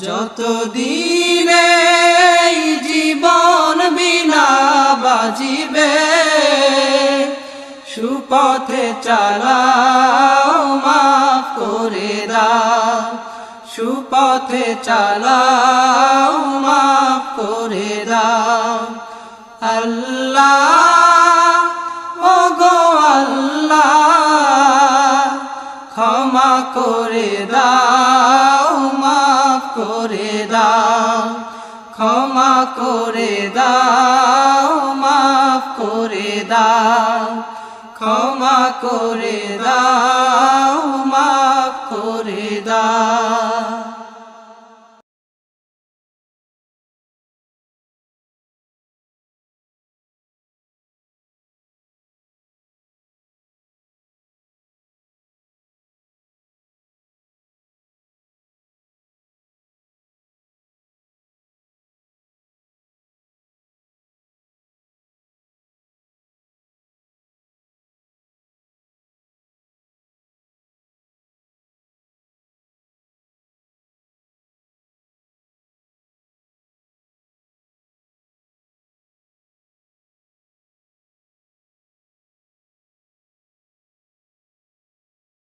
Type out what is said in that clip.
যতদিন এই জীবন বিনা বাজিবে, সুপথে চালাও মাফ করে দাও, সুপথে চালাও মাফ করে দাও। আল্লাহ ওগো আল্লাহ, ক্ষমা করে দাও মাফ করে দাও, ক্ষমা করে দাও মাফ করে দাও, ক্ষমা করে দাও।